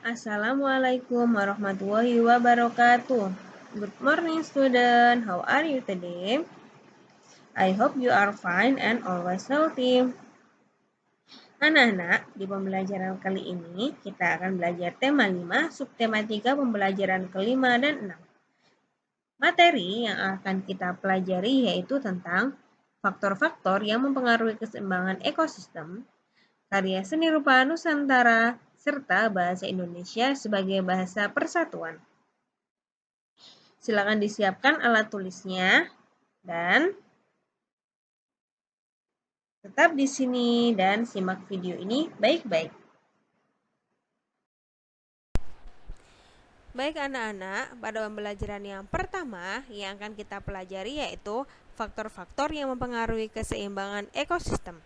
Assalamualaikum warahmatullahi wabarakatuh. Good morning, student. How are you today? I hope you are fine and always healthy. Anak-anak, di pembelajaran kali ini kita akan belajar tema 5, subtema 3, pembelajaran kelima dan 6. Materi yang akan kita pelajari yaitu tentang faktor-faktor yang mempengaruhi keseimbangan ekosistem, karya seni rupa Nusantara, serta bahasa Indonesia sebagai bahasa persatuan. Silakan disiapkan alat tulisnya dan tetap di sini dan simak video ini baik-baik. Baik anak-anak, pada pembelajaran yang pertama yang akan kita pelajari yaitu faktor-faktor yang mempengaruhi keseimbangan ekosistem.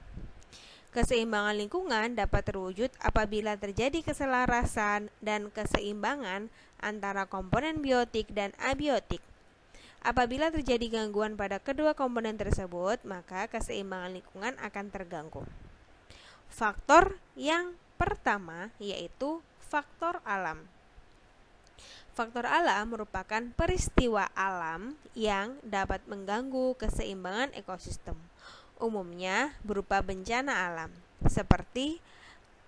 Keseimbangan lingkungan dapat terwujud apabila terjadi keselarasan dan keseimbangan antara komponen biotik dan abiotik. Apabila terjadi gangguan pada kedua komponen tersebut, maka keseimbangan lingkungan akan terganggu. Faktor yang pertama yaitu faktor alam. Faktor alam merupakan peristiwa alam yang dapat mengganggu keseimbangan ekosistem. Umumnya berupa bencana alam, seperti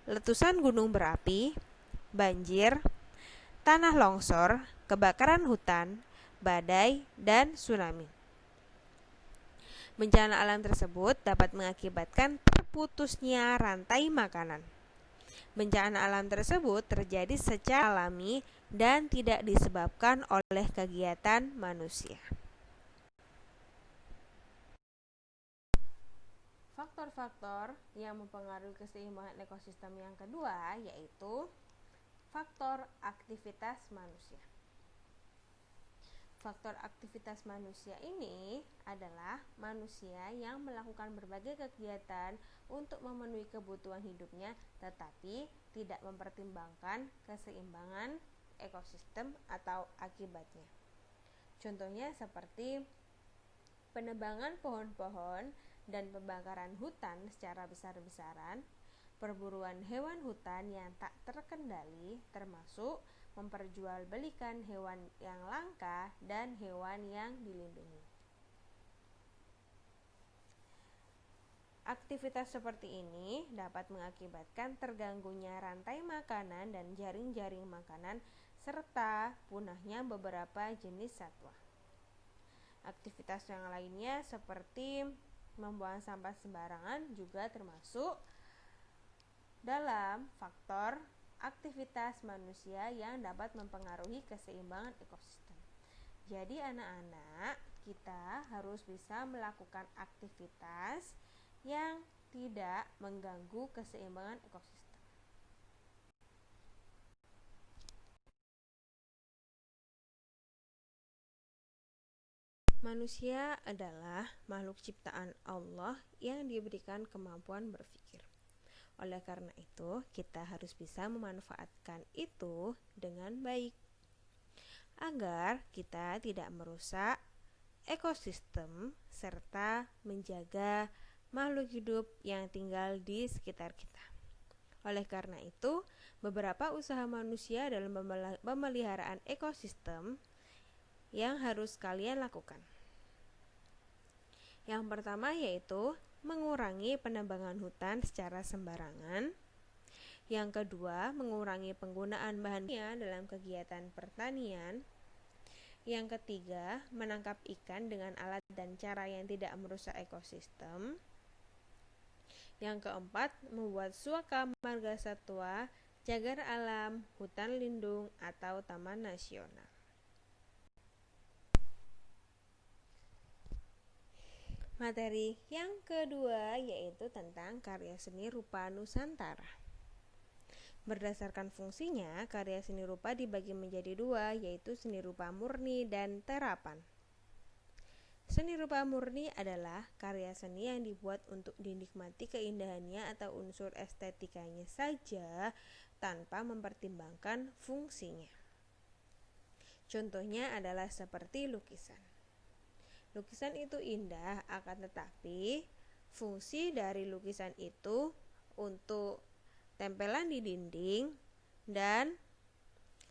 letusan gunung berapi, banjir, tanah longsor, kebakaran hutan, badai, dan tsunami. Bencana alam tersebut dapat mengakibatkan terputusnya rantai makanan. Bencana alam tersebut terjadi secara alami dan tidak disebabkan oleh kegiatan manusia. Faktor-faktor yang mempengaruhi keseimbangan ekosistem yang kedua yaitu faktor aktivitas manusia. Faktor aktivitas manusia ini adalah manusia yang melakukan berbagai kegiatan untuk memenuhi kebutuhan hidupnya tetapi tidak mempertimbangkan keseimbangan ekosistem atau akibatnya. Contohnya seperti penebangan pohon-pohon dan pembakaran hutan secara besar-besaran, perburuan hewan hutan yang tak terkendali termasuk memperjualbelikan hewan yang langka dan hewan yang dilindungi. Aktivitas seperti ini dapat mengakibatkan terganggunya rantai makanan dan jaring-jaring makanan serta punahnya beberapa jenis satwa. Aktivitas yang lainnya seperti membuang sampah sembarangan juga termasuk dalam faktor aktivitas manusia yang dapat mempengaruhi keseimbangan ekosistem. Jadi anak-anak, kita harus bisa melakukan aktivitas yang tidak mengganggu keseimbangan ekosistem. Manusia adalah makhluk ciptaan Allah yang diberikan kemampuan berpikir. Oleh karena itu, kita harus bisa memanfaatkan itu dengan baik agar kita tidak merusak ekosistem serta menjaga makhluk hidup yang tinggal di sekitar kita. Oleh karena itu, beberapa usaha manusia dalam pemeliharaan ekosistem yang harus kalian lakukan. Yang pertama yaitu mengurangi penebangan hutan secara sembarangan. Yang kedua, mengurangi penggunaan bahan kimia dalam kegiatan pertanian. Yang ketiga, menangkap ikan dengan alat dan cara yang tidak merusak ekosistem. Yang keempat, membuat suaka marga satwa, cagar alam, hutan lindung, atau taman nasional. Materi yang kedua yaitu tentang karya seni rupa Nusantara. Berdasarkan fungsinya, karya seni rupa dibagi menjadi dua, yaitu seni rupa murni dan terapan. Seni rupa murni adalah karya seni yang dibuat untuk dinikmati keindahannya atau unsur estetikanya saja tanpa mempertimbangkan fungsinya. Contohnya adalah seperti lukisan. Lukisan itu indah, akan tetapi fungsi dari lukisan itu untuk tempelan di dinding dan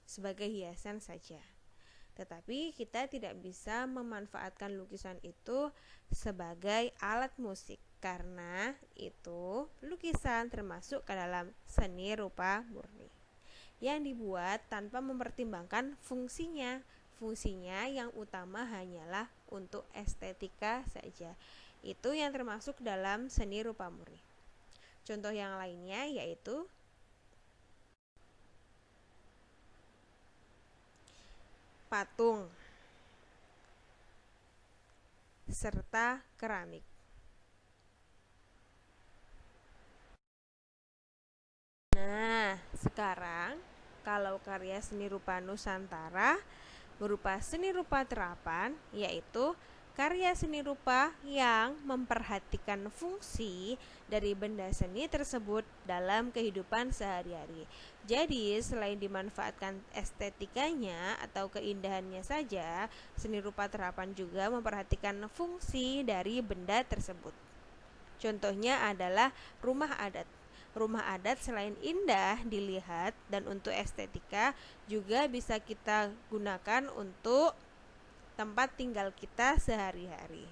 sebagai hiasan saja. Tetapi kita tidak bisa memanfaatkan lukisan itu sebagai alat musik karena itu lukisan termasuk ke dalam seni rupa murni yang dibuat tanpa mempertimbangkan fungsinya. Fungsinya yang utama hanyalah untuk estetika saja. Itu yang termasuk dalam seni rupa murni. Contoh yang lainnya yaitu patung serta keramik. Nah, sekarang kalau karya seni rupa Nusantara berupa seni rupa terapan, yaitu karya seni rupa yang memperhatikan fungsi dari benda seni tersebut dalam kehidupan sehari-hari. Jadi, selain dimanfaatkan estetikanya atau keindahannya saja, seni rupa terapan juga memperhatikan fungsi dari benda tersebut. Contohnya adalah rumah adat. Rumah adat selain indah dilihat dan untuk estetika juga bisa kita gunakan untuk tempat tinggal kita sehari-hari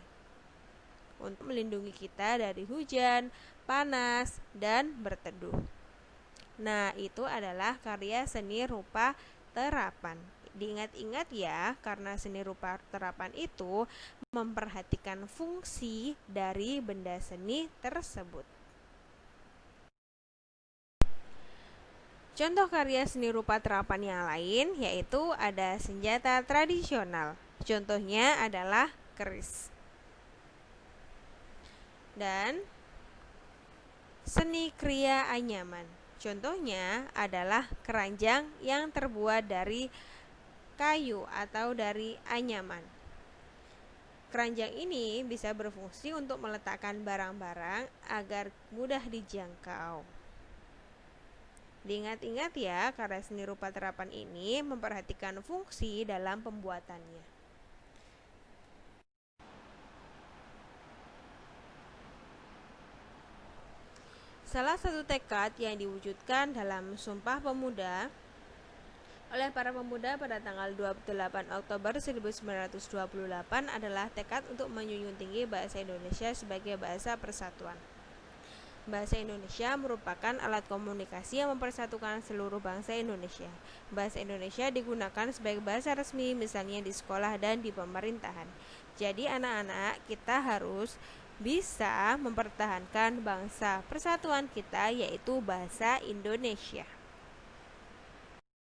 untuk melindungi kita dari hujan, panas, dan berteduh. Nah, itu adalah karya seni rupa terapan. Diingat-ingat ya, karena seni rupa terapan itu memperhatikan fungsi dari benda seni tersebut. Contoh karya seni rupa terapan yang lain yaitu ada senjata tradisional. Contohnya adalah keris. Dan seni kriya anyaman. Contohnya adalah keranjang yang terbuat dari kayu atau dari anyaman. Keranjang ini bisa berfungsi untuk meletakkan barang-barang agar mudah dijangkau. Diingat-ingat ya, karya seni rupa terapan ini memperhatikan fungsi dalam pembuatannya. Salah satu tekad yang diwujudkan dalam Sumpah Pemuda oleh para pemuda pada tanggal 28 Oktober 1928 adalah tekad untuk menjunjung tinggi bahasa Indonesia sebagai bahasa persatuan. Bahasa Indonesia merupakan alat komunikasi yang mempersatukan seluruh bangsa Indonesia. Bahasa Indonesia digunakan sebagai bahasa resmi misalnya di sekolah dan di pemerintahan. Jadi anak-anak, kita harus bisa mempertahankan bangsa persatuan kita yaitu bahasa Indonesia.